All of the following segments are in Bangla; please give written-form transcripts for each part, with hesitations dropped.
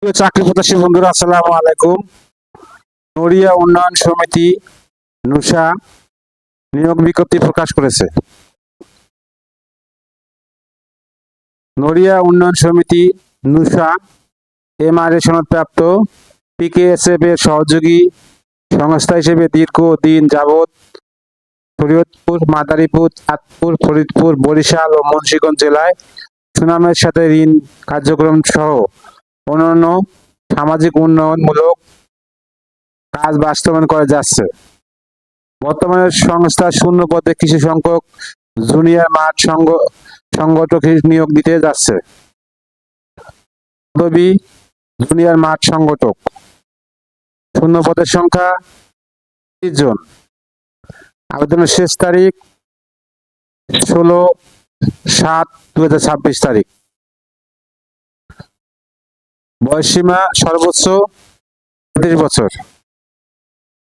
প্রিয় চাকরি প্রত্যাশী বন্ধুরা, আসসালামু আলাইকুম। নড়িয়া উন্নয়ন সমিতি নুসা নিয়োগ বিজ্ঞপ্তি প্রকাশ করেছে। নড়িয়া উন্নয়ন সমিতি নুসা এমআরএ সনদপ্রাপ্ত পিকেএসএফ এর সহযোগী সংস্থা হিসেবে দীর্ঘদিন যাবৎ শরীয়তপুর, মাদারীপুর, চাঁদপুর, ফরিদপুর, বরিশাল ও মুন্সিগঞ্জ জেলায় সুনামের সাথে ঋণ কার্যক্রম সহ অন্যান্য সামাজিক উন্নয়নমূলক কাজ বাস্তবায়ন করে যাচ্ছে। বর্তমানে সংস্থা শূন্য পদে কিছু সংখ্যক জুনিয়র মাঠ সংগঠক নিয়োগ দিতে যাচ্ছে। পদবি জুনিয়র মাঠ সংগঠক, শূন্য পদের সংখ্যা 30 জন। আবেদনের শেষ তারিখ 16/7/2026 তারিখ। বয়সসীমা সর্বোচ্চ 35 বছর।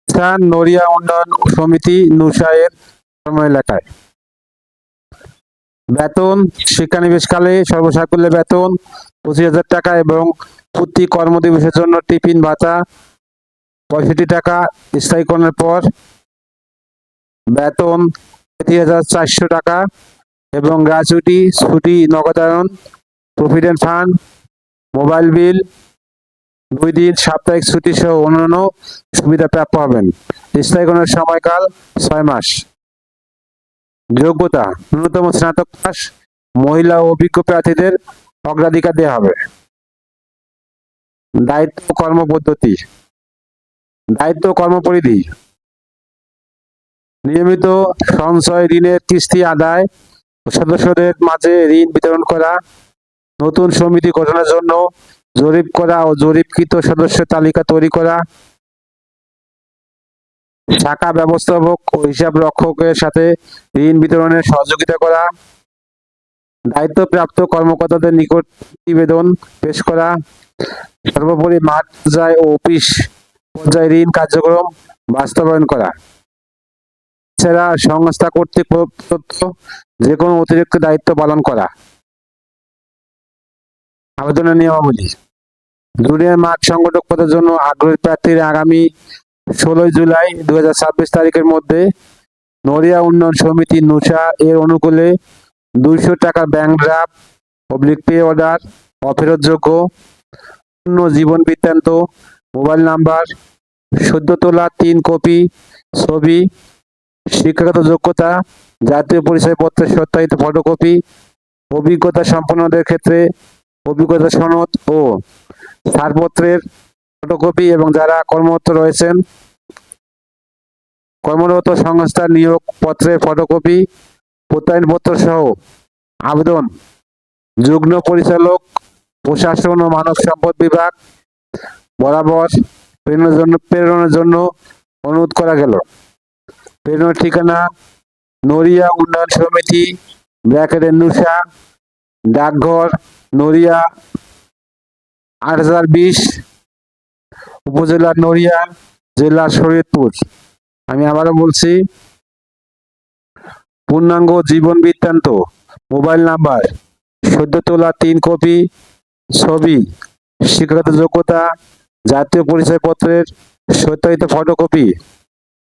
স্থান নড়িয়া উন্নয়ন সমিতি নুসা এর কর্ম এলাকায়। বেতন শিক্ষানিবেশকালে সর্বসাকুল্যে বেতন 25,000 টাকা এবং প্রতি কর্মদিবসের জন্য টিফিন ভাতা 65 টাকা। স্থায়ীকরণের পর বেতন 33,400 টাকা এবং গ্র্যাচুইটি, ছুটি, নগদায়ন, প্রভিডেন্ট ফান্ড, মোবাইল বিল, 2 দিন সাপ্তাহিক ছুটি সহ অন্যান্য সুবিধা প্রাপ্য হবেন। স্থায়ীকরণের সময়কাল 6 মাস। যোগ্যতা ন্যূনতম স্নাতক পাস। মহিলা ও অভিজ্ঞ প্রার্থীদের অগ্রাধিকার দেওয়া হবে। দায়িত্ব কর্মপদ্ধতি, দায়িত্ব কর্মপরিধি: নিয়মিত সঞ্চয় ঋণের কিস্তি আদায়, সদস্যদের মাঝে ঋণ বিতরণ করা, নতুন সমিতি গঠনের জন্য জরিপ করা ও জরিপকৃত সদস্যের তালিকা তৈরি করা, শাখা ব্যবস্থাপক ও হিসাব রক্ষকের সাথে ঋণ বিতরণে সহযোগিতা করা, দায়িত্বপ্রাপ্ত কর্মকর্তাদের নিকট প্রতিবেদন পেশ করা, সর্বোপরি মাঠ পর্যায়ে ও অফিস পর্যায়ে ঋণ কার্যক্রম বাস্তবায়ন করা। এছাড়া সংস্থা কর্তৃক প্রদত্ত যে কোনো অতিরিক্ত দায়িত্ব পালন করা। আবেদনের নিয়মাবলী: জুনিয়র মাঠ সংগঠক পদের জন্য আগ্রহী প্রার্থীরা আগামী 16 জুলাই 2026 তারিখের মধ্যে নড়িয়া উন্নয়ন সমিতি নুসা এর অনুকূলে 200 টাকার ব্যাংক ড্রাফট /পে অর্ডার অফেরতযোগ্য, পূর্ণ জীবন বৃত্তান্ত, মোবাইল নাম্বার, সদ্য তোলা 3 কপি ছবি, শিক্ষাগত যোগ্যতা, জাতীয় পরিচয়পত্রের সত্যায়িত ফটোকপি, অভিজ্ঞতা সম্পন্নদের ক্ষেত্রে অভিজ্ঞতা সনদ ও ছাড়পত্রের ফটোকপি এবং যারা কর্মরত সংস্থার নিয়োগ পত্রের ফটোকপি, প্রত্যয়নপত্র সহ আবেদন যুগ্ম পরিচালক, প্রশাসন ও মানব সম্পদ বিভাগ বরাবর প্রেরণের জন্য অনুরোধ করা গেল। প্রেরণের ঠিকানা: নড়িয়া উন্নয়ন সমিতি নুসা, ডাকঘর নড়িয়া 8020, উপজেলা নড়িয়া, জেলা শরীয়তপুর। আমি আবারও বলছি, পূর্ণাঙ্গ জীবন বৃত্তান্ত, মোবাইল নাম্বার, সদ্য তোলা 3 কপি ছবি, শিক্ষাগত যোগ্যতা, জাতীয় পরিচয়পত্রের সত্যায়িত ফটোকপি,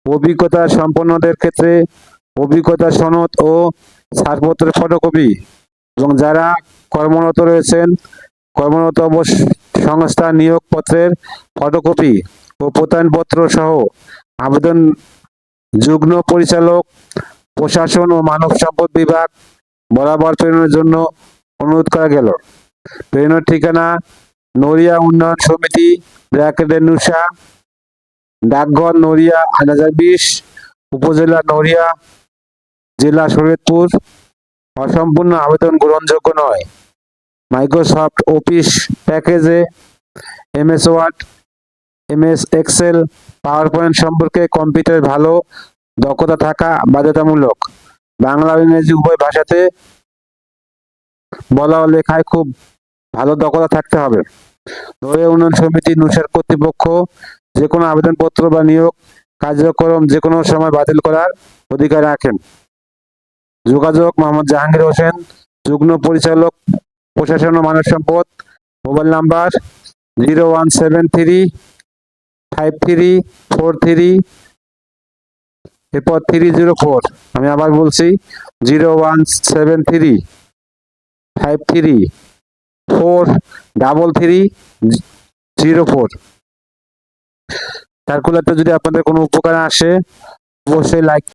অভিজ্ঞতা সম্পন্নদের ক্ষেত্রে অভিজ্ঞতা সনদ ও ছাড়পত্রের ফটোকপি এবং যারা কর্মরত রয়েছেন কর্মরত সংস্থা নিয়োগ পত্রের ফটোকপি ও প্রত্যয়নপত্র সহ আবেদন যুগ্ম পরিচালক, প্রশাসন ও মানব সম্পদ বিভাগ বরাবর প্রেরণের জন্য অনুরোধ করা গেল। প্রেরণের ঠিকানা: নড়িয়া উন্নয়ন সমিতি নুসা, ডাকঘর নড়িয়া 8020, উপজেলা নড়িয়া, জেলা শরীয়তপুর। অসম্পূর্ণ আবেদন গ্রহণযোগ্য নয়। মাইক্রোসফট অফিস প্যাকেজে MS word, MS excel, power point সম্পর্কে কম্পিউটার ভালো দক্ষতা থাকা বাধ্যতামূলক। বাংলা ও ইংরেজি উভয় ভাষাতে বলা ও লেখায় খুব ভালো দক্ষতা থাকতে হবে। নড়িয়া উন্নয়ন সমিতি নুসার কর্তৃপক্ষ যে কোনো আবেদনপত্র বা নিয়োগ কার্যক্রম যে কোনো সময় বাতিল করার অধিকার রাখেন। যোগাযোগ: মোহাম্মদ জাহাঙ্গীর হোসেন, যুগ্ম পরিচালক, প্রশাসন ও মানব সম্পদ, মোবাইল নাম্বার 01735343, এরপর 304। আমি আবার বলছি 0173534304। ক্যালকুলেটর যদি আপনাদের কোনো উপকারে আসে অবশ্যই লাইক